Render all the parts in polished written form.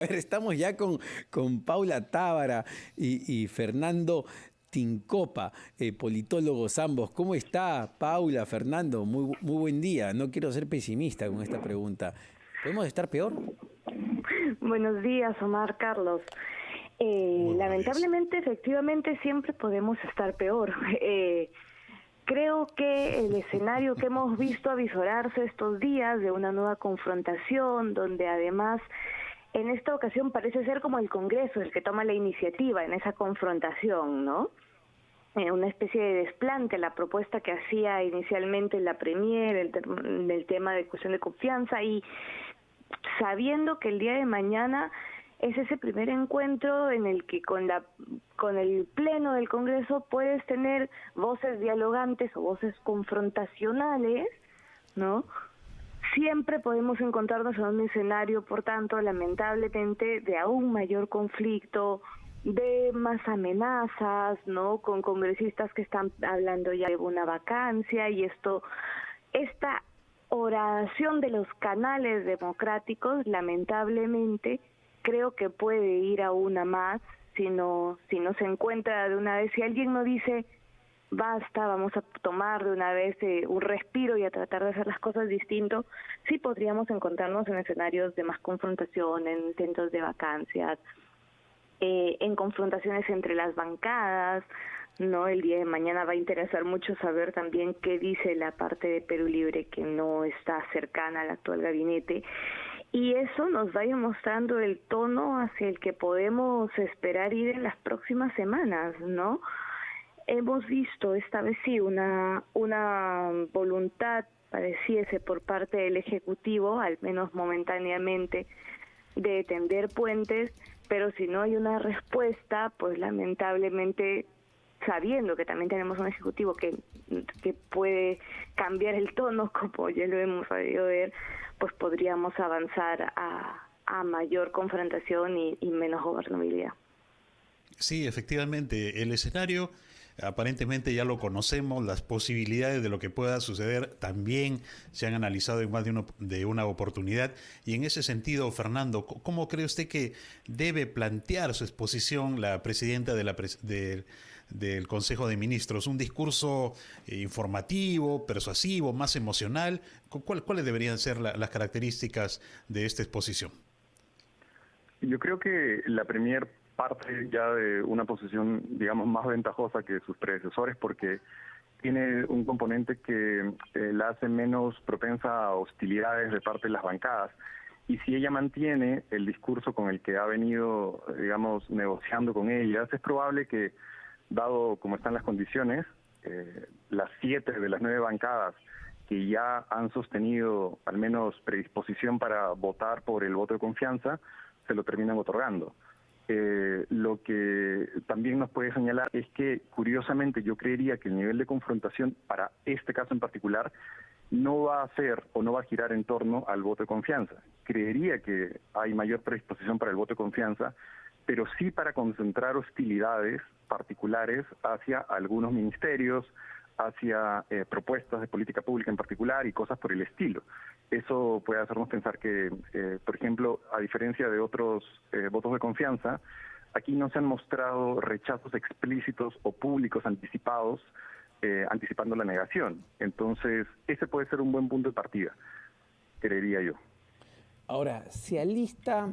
Estamos ya con Paula Tábara y Fernando Tincopa, politólogos ambos. ¿Cómo está Paula, Fernando? Muy buen día. No quiero ser pesimista con esta pregunta. ¿Podemos estar peor? Buenos días, Omar, Carlos. Muy buenos días. Lamentablemente, efectivamente, siempre podemos estar peor. Creo que el escenario que hemos visto avisorarse estos días de una nueva confrontación, donde además en esta ocasión parece ser como el Congreso el que toma la iniciativa en esa confrontación, ¿no? Una especie de desplante a la propuesta que hacía inicialmente la Premier, el tema de cuestión de confianza, y sabiendo que el día de mañana es ese primer encuentro en el que con el pleno del Congreso puedes tener voces dialogantes o voces confrontacionales, ¿no? Siempre podemos encontrarnos en un escenario, por tanto, lamentablemente, de aún mayor conflicto, de más amenazas, ¿no? Con congresistas que están hablando ya de una vacancia, y esta oración de los canales democráticos, lamentablemente, creo que puede ir a una más si no se encuentra de una vez. Si alguien no dice basta, vamos a tomar de una vez un respiro y a tratar de hacer las cosas distinto, sí podríamos encontrarnos en escenarios de más confrontación, en intentos de vacancias, en confrontaciones entre las bancadas, ¿no? El día de mañana va a interesar mucho saber también qué dice la parte de Perú Libre, que no está cercana al actual gabinete, y eso nos va a ir mostrando el tono hacia el que podemos esperar ir en las próximas semanas, ¿no? Hemos visto esta vez sí una voluntad, pareciese, por parte del Ejecutivo, al menos momentáneamente, de tender puentes, pero si no hay una respuesta, pues lamentablemente, sabiendo que también tenemos un Ejecutivo que puede cambiar el tono, como ya lo hemos sabido ver, pues podríamos avanzar a mayor confrontación y menos gobernabilidad. Sí, efectivamente, el escenario aparentemente ya lo conocemos, las posibilidades de lo que pueda suceder también se han analizado en más de una oportunidad, y en ese sentido, Fernando, ¿cómo cree usted que debe plantear su exposición la presidenta del Consejo de Ministros? ¿Un discurso informativo, persuasivo, más emocional? ¿Cuáles deberían ser las características de esta exposición? Yo creo que la Premier parte ya de una posición, digamos, más ventajosa que sus predecesores, porque tiene un componente que la hace menos propensa a hostilidades de parte de las bancadas. Y si ella mantiene el discurso con el que ha venido, digamos, negociando con ellas, es probable que, dado como están las condiciones, las 7 de las 9 bancadas que ya han sostenido al menos predisposición para votar por el voto de confianza, se lo terminan otorgando. Lo que también nos puede señalar es que, curiosamente, yo creería que el nivel de confrontación para este caso en particular no va a ser o no va a girar en torno al voto de confianza. Creería que hay mayor predisposición para el voto de confianza, pero sí para concentrar hostilidades particulares hacia algunos ministerios, hacia propuestas de política pública en particular y cosas por el estilo. Eso puede hacernos pensar que, por ejemplo, a diferencia de otros votos de confianza, aquí no se han mostrado rechazos explícitos o públicos anticipados, anticipando la negación. Entonces, ese puede ser un buen punto de partida, creería yo. Ahora, se alista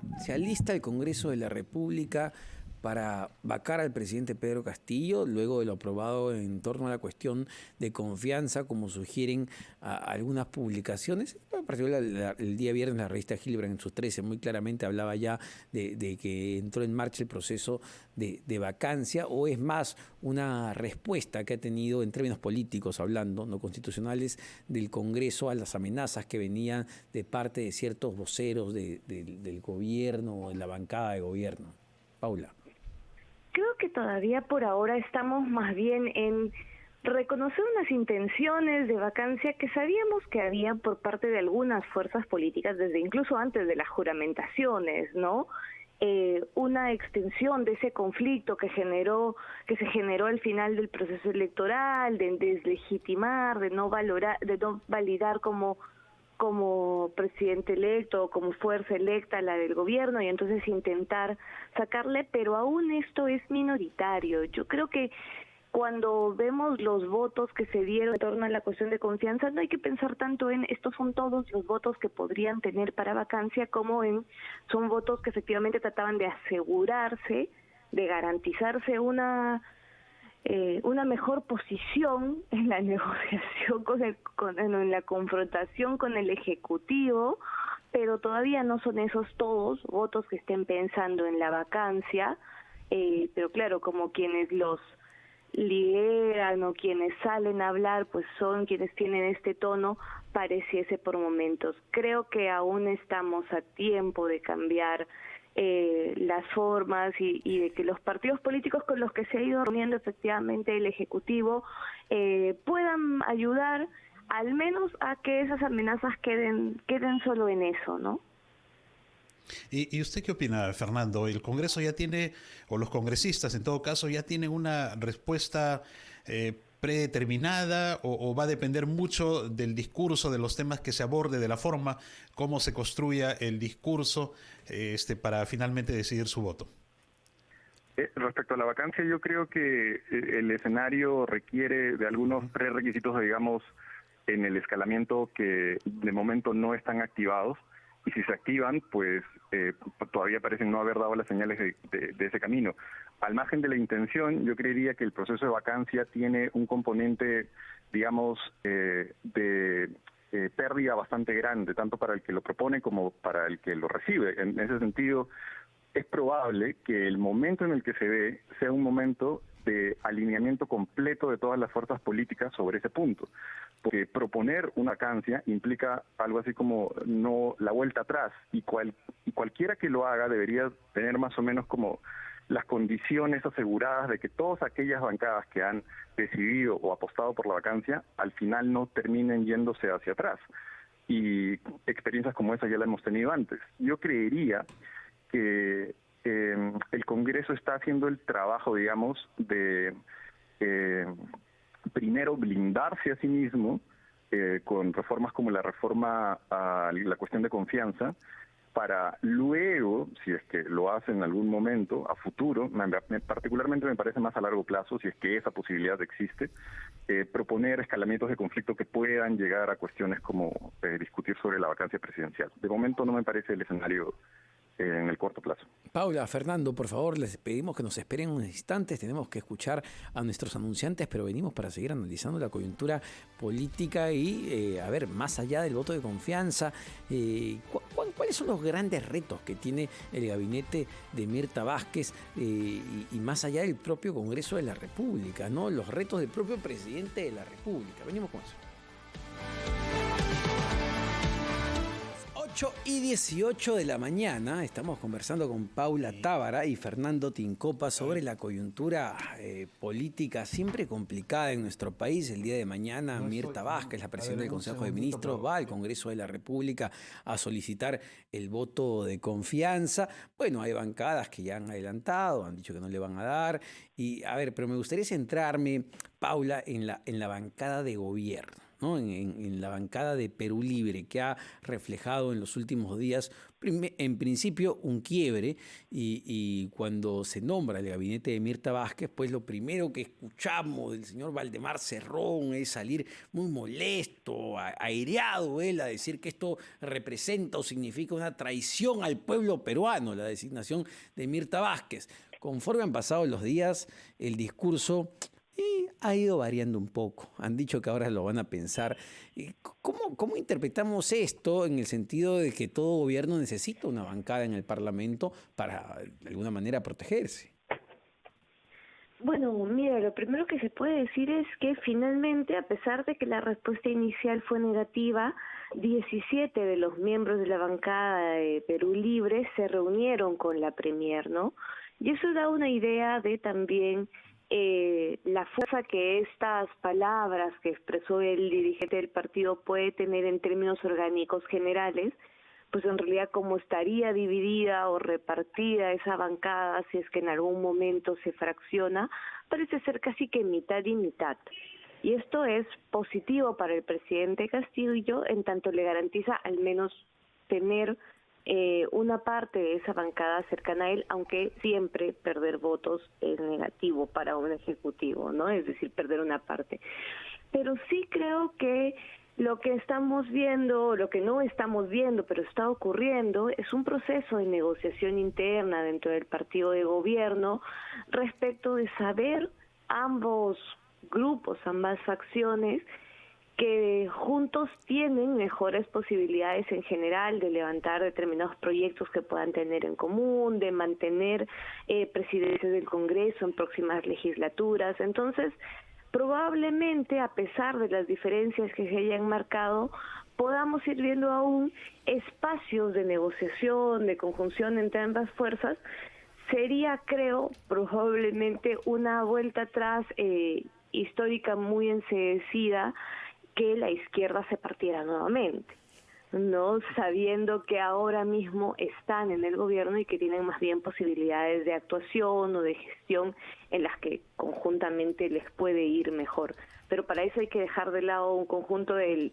el Congreso de la República para vacar al presidente Pedro Castillo, luego de lo aprobado en torno a la cuestión de confianza, como sugieren algunas publicaciones. En particular, el día viernes la revista Hilbrand en sus 13 muy claramente hablaba ya de que entró en marcha el proceso de vacancia, o es más una respuesta que ha tenido en términos políticos, hablando, no constitucionales, del Congreso a las amenazas que venían de parte de ciertos voceros del gobierno o de la bancada de gobierno. Paula. Creo que todavía por ahora estamos más bien en reconocer unas intenciones de vacancia que sabíamos que había por parte de algunas fuerzas políticas desde incluso antes de las juramentaciones, ¿no? Una extensión de ese conflicto que se generó al final del proceso electoral, de deslegitimar, de no validar como como presidente electo o como fuerza electa la del gobierno y entonces intentar sacarle, pero aún esto es minoritario. Yo creo que cuando vemos los votos que se dieron en torno a la cuestión de confianza, no hay que pensar tanto en estos son todos los votos que podrían tener para vacancia, como en son votos que efectivamente trataban de asegurarse, de garantizarse una mejor posición en la negociación en la confrontación con el Ejecutivo, pero todavía no son esos todos votos que estén pensando en la vacancia, pero claro, como quienes los lideran o quienes salen a hablar, pues son quienes tienen este tono, pareciese por momentos. Creo que aún estamos a tiempo de cambiar las formas y de que los partidos políticos con los que se ha ido reuniendo efectivamente el Ejecutivo puedan ayudar al menos a que esas amenazas queden solo en eso, ¿no? ¿Y usted qué opina, Fernando? ¿El Congreso ya tiene, o los congresistas en todo caso, ya tienen una respuesta predeterminada o va a depender mucho del discurso, de los temas que se aborde, de la forma, cómo se construya el discurso para finalmente decidir su voto? Respecto a la vacancia, yo creo que el escenario requiere de algunos prerequisitos, digamos, en el escalamiento que de momento no están activados. Y si se activan, pues todavía parecen no haber dado las señales de ese camino. Al margen de la intención, yo creería que el proceso de vacancia tiene un componente, digamos, de pérdida bastante grande, tanto para el que lo propone como para el que lo recibe. En ese sentido, es probable que el momento en el que se dé sea un momento de alineamiento completo de todas las fuerzas políticas sobre ese punto. Porque proponer una vacancia implica algo así como no la vuelta atrás, y cualquiera que lo haga debería tener más o menos como las condiciones aseguradas de que todas aquellas bancadas que han decidido o apostado por la vacancia al final no terminen yéndose hacia atrás. Y experiencias como esa ya la hemos tenido antes. Yo creería que el Congreso está haciendo el trabajo, digamos, de primero blindarse a sí mismo con reformas como la reforma a la cuestión de confianza, para luego, si es que lo hace en algún momento, a futuro, particularmente me parece más a largo plazo, si es que esa posibilidad existe, proponer escalamientos de conflicto que puedan llegar a cuestiones como discutir sobre la vacancia presidencial. De momento no me parece el escenario en el corto plazo. Paula, Fernando, por favor, les pedimos que nos esperen unos instantes. Tenemos que escuchar a nuestros anunciantes, pero venimos para seguir analizando la coyuntura política y, a ver, más allá del voto de confianza, ¿cuáles son los grandes retos que tiene el gabinete de Mirta Vázquez y más allá del propio Congreso de la República, ¿no? Los retos del propio presidente de la República. Venimos con eso. 8:18 de la mañana, estamos conversando con Paula Tábara y Fernando Tincopa sobre la coyuntura política siempre complicada en nuestro país. El día de mañana Mirta Vázquez, la presidenta del Consejo de Ministros, va al Congreso de la República a solicitar el voto de confianza. Bueno, hay bancadas que ya han adelantado, han dicho que no le van a dar. Y a ver, pero me gustaría centrarme, Paula, en la bancada de gobierno, ¿no? En la bancada de Perú Libre, que ha reflejado en los últimos días, en principio, un quiebre, y cuando se nombra el gabinete de Mirta Vázquez, pues lo primero que escuchamos del señor Valdemar Cerrón es salir muy molesto, aireado él, a decir que esto representa o significa una traición al pueblo peruano, la designación de Mirta Vázquez. Conforme han pasado los días, el discurso ha ido variando un poco. Han dicho que ahora lo van a pensar. ¿Cómo interpretamos esto en el sentido de que todo gobierno necesita una bancada en el Parlamento para, de alguna manera, protegerse? Bueno, mira, lo primero que se puede decir es que finalmente, a pesar de que la respuesta inicial fue negativa, 17 de los miembros de la bancada de Perú Libre se reunieron con la Premier, ¿no? Y eso da una idea de también la fuerza que estas palabras que expresó el dirigente del partido puede tener en términos orgánicos generales, pues en realidad cómo estaría dividida o repartida esa bancada si es que en algún momento se fracciona, parece ser casi que mitad y mitad. Y esto es positivo para el presidente Castillo en tanto le garantiza al menos tener una parte de esa bancada cercana a él, aunque siempre perder votos es negativo para un ejecutivo, ¿no? Es decir, perder una parte. Pero sí creo que lo que estamos viendo, lo que no estamos viendo, pero está ocurriendo, es un proceso de negociación interna dentro del partido de gobierno respecto de saber ambos grupos, ambas facciones, que juntos tienen mejores posibilidades en general de levantar determinados proyectos que puedan tener en común, de mantener presidencias del Congreso en próximas legislaturas. Entonces, probablemente, a pesar de las diferencias que se hayan marcado, podamos ir viendo aún espacios de negociación, de conjunción entre ambas fuerzas. Sería, creo, probablemente una vuelta atrás histórica muy enseguecida, que la izquierda se partiera nuevamente, ¿no? Sabiendo que ahora mismo están en el gobierno y que tienen más bien posibilidades de actuación o de gestión en las que conjuntamente les puede ir mejor. Pero para eso hay que dejar de lado un conjunto de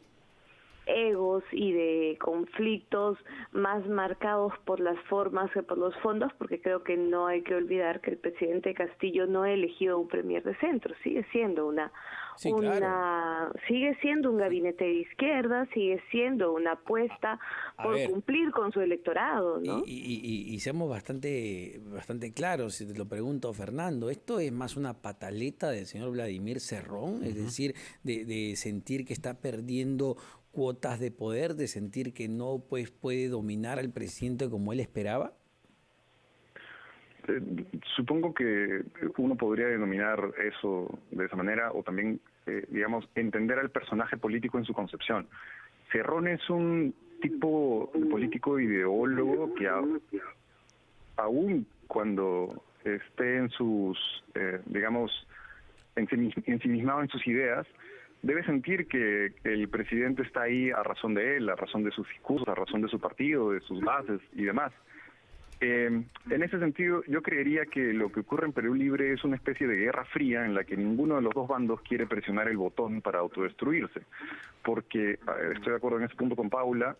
egos y de conflictos más marcados por las formas que por los fondos, porque creo que no hay que olvidar que el presidente Castillo no ha elegido un premier de centro, sigue siendo sigue siendo un gabinete de izquierda, sigue siendo una apuesta por cumplir con su electorado, ¿no? Y seamos bastante claros, si te lo pregunto, Fernando, ¿esto es más una pataleta del señor Vladimir Cerrón? Es decir, de sentir que está perdiendo cuotas de poder, de sentir que no puede dominar al presidente como él esperaba? Supongo que uno podría denominar eso de esa manera, o también, digamos, entender al personaje político en su concepción. Cerrón es un tipo de político ideólogo que aún cuando esté en sus, digamos, ensimismado en sus ideas, debe sentir que el presidente está ahí a razón de él, a razón de sus discursos, a razón de su partido, de sus bases y demás. En ese sentido, yo creería que lo que ocurre en Perú Libre es una especie de guerra fría en la que ninguno de los dos bandos quiere presionar el botón para autodestruirse. Porque, estoy de acuerdo en ese punto con Paula,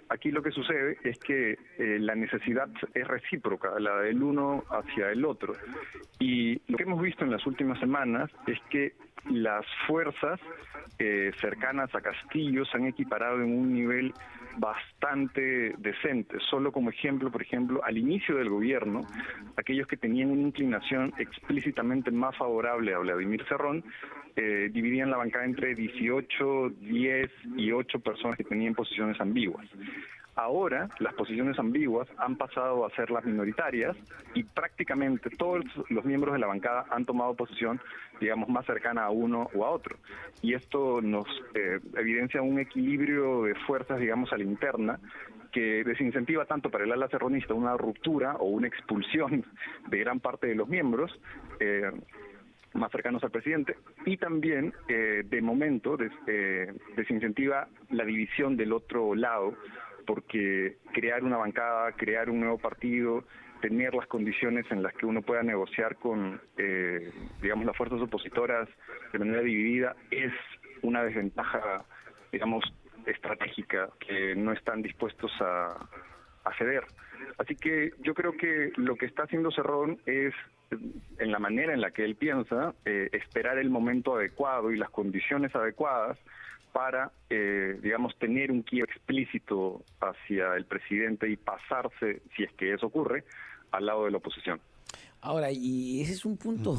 aquí lo que sucede es que la necesidad es recíproca, la del uno hacia el otro. Y lo que hemos visto en las últimas semanas es que las fuerzas cercanas a Castillo se han equiparado en un nivel bastante decente. Solo como ejemplo, por ejemplo, al inicio del gobierno, aquellos que tenían una inclinación explícitamente más favorable a Vladimir Cerrón, dividían la bancada entre 18, 10 y 8 personas que tenían posiciones ambiguas. Ahora, las posiciones ambiguas han pasado a ser las minoritarias y prácticamente todos los miembros de la bancada han tomado posición, digamos, más cercana a uno o a otro. Y esto nos evidencia un equilibrio de fuerzas, digamos, a la interna, que desincentiva tanto para el ala cerronista una ruptura o una expulsión de gran parte de los miembros más cercanos al presidente, y también, de momento, desincentiva la división del otro lado, porque crear una bancada, crear un nuevo partido, tener las condiciones en las que uno pueda negociar con, digamos, las fuerzas opositoras de manera dividida, es una desventaja, digamos, estratégica, que no están dispuestos a ceder. Así que yo creo que lo que está haciendo Cerrón es, en la manera en la que él piensa, esperar el momento adecuado y las condiciones adecuadas para, digamos, tener un quiebre explícito hacia el presidente y pasarse, si es que eso ocurre, al lado de la oposición. Ahora, y ese es un punto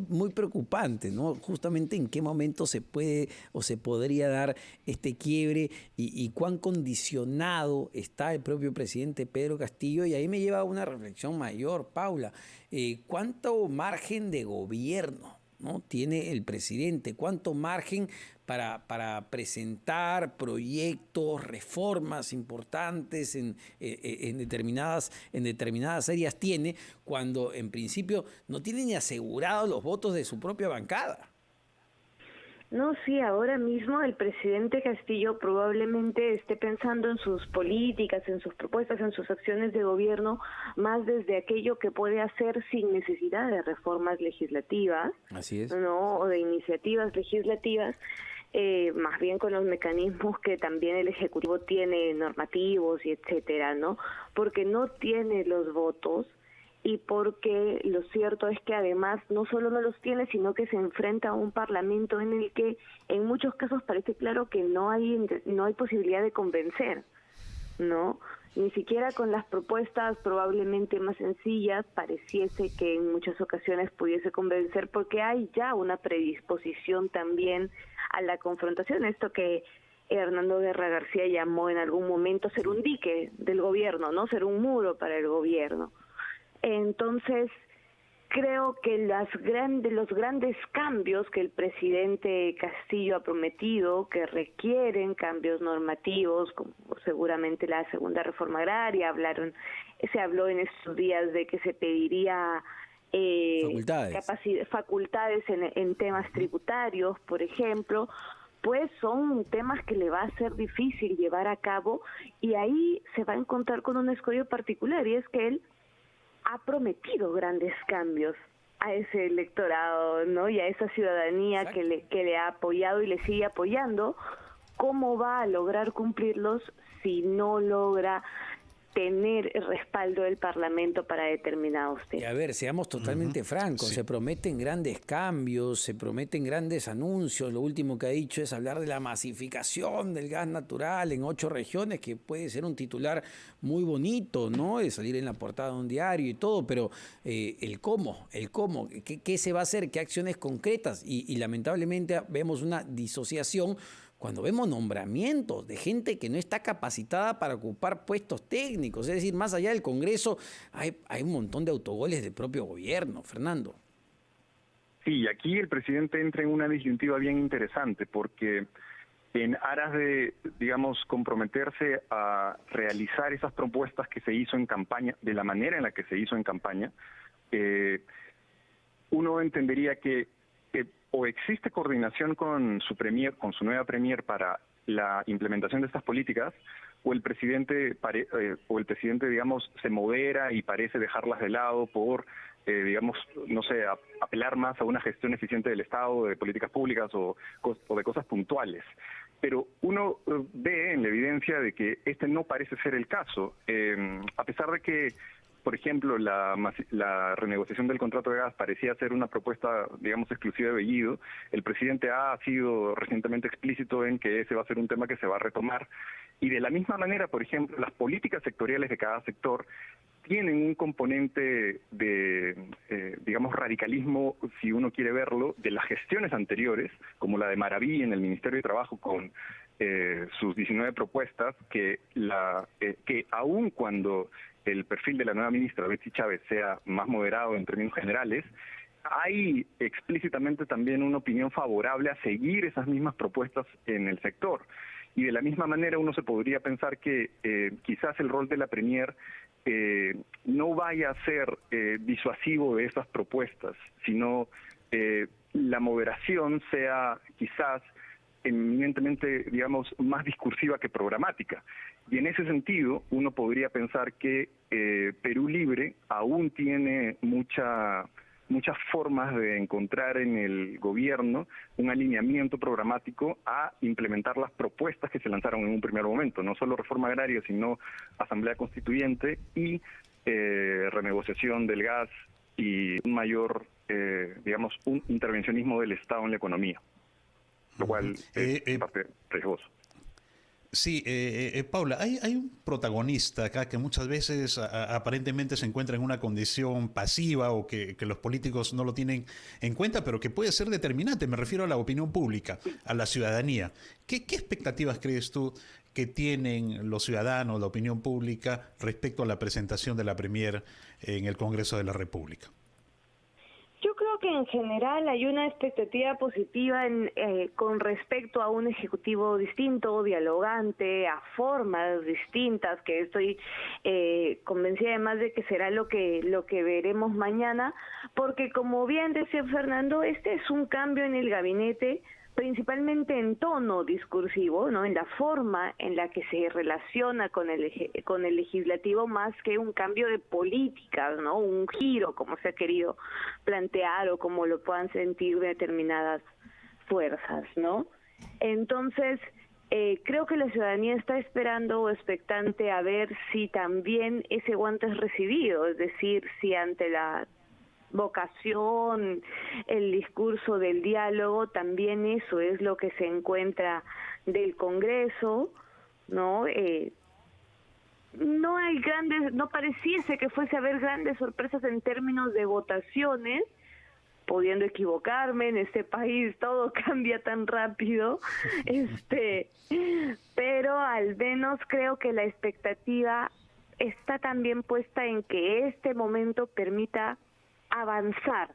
muy preocupante, ¿no? Justamente en qué momento se puede o se podría dar este quiebre y cuán condicionado está el propio presidente Pedro Castillo. Y ahí me lleva a una reflexión mayor, Paula. ¿Cuánto margen de gobierno, ¿no?, tiene el presidente? ¿Cuánto margen para presentar proyectos, reformas importantes en determinadas áreas tiene, cuando en principio no tiene ni asegurados los votos de su propia bancada? No, sí, ahora mismo el presidente Castillo probablemente esté pensando en sus políticas, en sus propuestas, en sus acciones de gobierno, más desde aquello que puede hacer sin necesidad de reformas legislativas, Así es. ¿no? O de iniciativas legislativas, más bien con los mecanismos que también el Ejecutivo tiene, normativos y etcétera, ¿no? Porque no tiene los votos y porque lo cierto es que además no solo no los tiene, sino que se enfrenta a un parlamento en el que en muchos casos parece claro que no hay posibilidad de convencer, ¿no? Ni siquiera con las propuestas probablemente más sencillas pareciese que en muchas ocasiones pudiese convencer, porque hay ya una predisposición también a la confrontación, esto que Hernando Guerra García llamó en algún momento ser un dique del gobierno, ¿no? Ser un muro para el gobierno. Entonces, creo que los grandes cambios que el presidente Castillo ha prometido, que requieren cambios normativos, como seguramente la segunda reforma agraria, se habló en estos días de que se pediría facultades en temas tributarios, por ejemplo, pues son temas que le va a ser difícil llevar a cabo, y ahí se va a encontrar con un escollo particular, y es que él ha prometido grandes cambios a ese electorado, ¿no? Y a esa ciudadanía que le ha apoyado y le sigue apoyando. ¿Cómo va a lograr cumplirlos si no logra tener el respaldo del Parlamento para determinados temas? Y a ver, seamos totalmente francos, se prometen grandes cambios, se prometen grandes anuncios. Lo último que ha dicho es hablar de la masificación del gas natural en 8 regiones, que puede ser un titular muy bonito, ¿no? De salir en la portada de un diario y todo, pero el cómo, ¿qué se va a hacer? ¿Qué acciones concretas? Y lamentablemente vemos una disociación cuando vemos nombramientos de gente que no está capacitada para ocupar puestos técnicos. Es decir, más allá del Congreso, hay un montón de autogoles del propio gobierno, Fernando. Sí, aquí el presidente entra en una disyuntiva bien interesante, porque en aras de, digamos, comprometerse a realizar esas propuestas que se hizo en campaña, de la manera en la que se hizo en campaña, uno entendería que o existe coordinación con su nueva premier para la implementación de estas políticas, o el presidente digamos se modera y parece dejarlas de lado por digamos, no sé, apelar más a una gestión eficiente del Estado, de políticas públicas o de cosas puntuales. Pero uno ve en la evidencia de que este no parece ser el caso, a pesar de que, por ejemplo, la renegociación del contrato de gas parecía ser una propuesta, digamos, exclusiva de Bellido. El presidente ha sido recientemente explícito en que ese va a ser un tema que se va a retomar. Y de la misma manera, por ejemplo, las políticas sectoriales de cada sector tienen un componente de, digamos, radicalismo, si uno quiere verlo, de las gestiones anteriores, como la de Maraví en el Ministerio de Trabajo con sus 19 propuestas, que aun cuando el perfil de la nueva ministra Betsy Chávez sea más moderado en términos generales, hay explícitamente también una opinión favorable a seguir esas mismas propuestas en el sector. Y de la misma manera uno se podría pensar que quizás el rol de la Premier no vaya a ser disuasivo de esas propuestas, sino la moderación sea quizás eminentemente, digamos, más discursiva que programática. Y en ese sentido, uno podría pensar que Perú Libre aún tiene muchas formas de encontrar en el gobierno un alineamiento programático a implementar las propuestas que se lanzaron en un primer momento, no solo reforma agraria, sino asamblea constituyente y renegociación del gas y un mayor, digamos, un intervencionismo del Estado en la economía, lo cual es parte riesgoso. Sí, Paula, hay un protagonista acá que muchas veces aparentemente se encuentra en una condición pasiva o que los políticos no lo tienen en cuenta, pero que puede ser determinante. Me refiero a la opinión pública, a la ciudadanía. ¿Qué expectativas crees tú que tienen los ciudadanos, la opinión pública, respecto a la presentación de la Premier en el Congreso de la República? Yo creo que en general hay una expectativa positiva con respecto a un ejecutivo distinto, dialogante, a formas distintas, que estoy convencida además de que será lo que veremos mañana, porque como bien decía Fernando, este es un cambio en el gabinete principalmente en tono discursivo, ¿no? En la forma en la que se relaciona con el legislativo, más que un cambio de políticas, ¿no? Un giro, como se ha querido plantear o como lo puedan sentir determinadas fuerzas, ¿no? Entonces, creo que la ciudadanía está esperando o expectante a ver si también ese guante es recibido, es decir, si ante la vocación, el discurso del diálogo, también eso es lo que se encuentra del Congreso, ¿no? No hay no pareciese que fuese a haber grandes sorpresas en términos de votaciones, pudiendo equivocarme, en este país todo cambia tan rápido, pero al menos creo que la expectativa está también puesta en que este momento permita avanzar,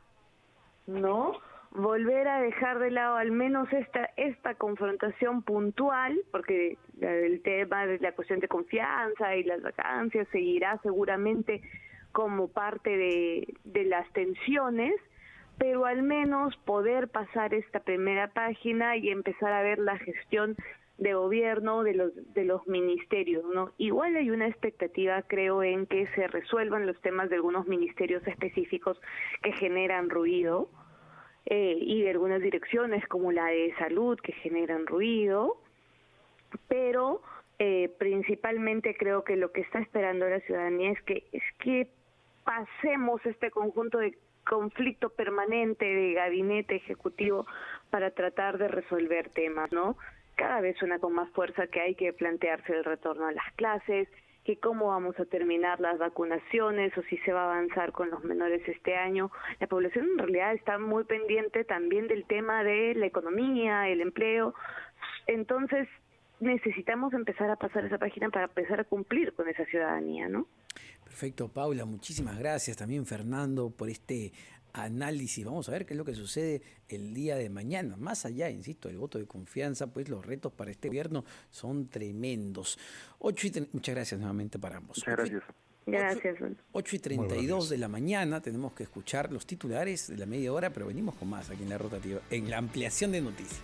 ¿no? Volver a dejar de lado al menos esta confrontación puntual, porque el tema de la cuestión de confianza y las vacancias seguirá seguramente como parte de las tensiones, pero al menos poder pasar esta primera página y empezar a ver la gestión de gobierno de los ministerios, ¿no? Igual hay una expectativa, creo, en que se resuelvan los temas de algunos ministerios específicos que generan ruido, y de algunas direcciones como la de salud que generan ruido, pero principalmente creo que lo que está esperando la ciudadanía es que pasemos este conjunto de conflicto permanente de gabinete ejecutivo para tratar de resolver temas, ¿no? Cada vez suena con más fuerza que hay que plantearse el retorno a las clases, que cómo vamos a terminar las vacunaciones o si se va a avanzar con los menores este año. La población en realidad está muy pendiente también del tema de la economía, el empleo. Entonces necesitamos empezar a pasar esa página para empezar a cumplir con esa ciudadanía, ¿no? Perfecto, Paula, muchísimas gracias. También Fernando por este análisis. Vamos a ver qué es lo que sucede el día de mañana. Más allá, insisto, del voto de confianza, pues los retos para este gobierno son tremendos. Muchas gracias nuevamente para ambos. Muchas gracias. Gracias. 8:32 de la mañana, tenemos que escuchar los titulares de la media hora, pero venimos con más aquí en la rotativa, en la ampliación de noticias.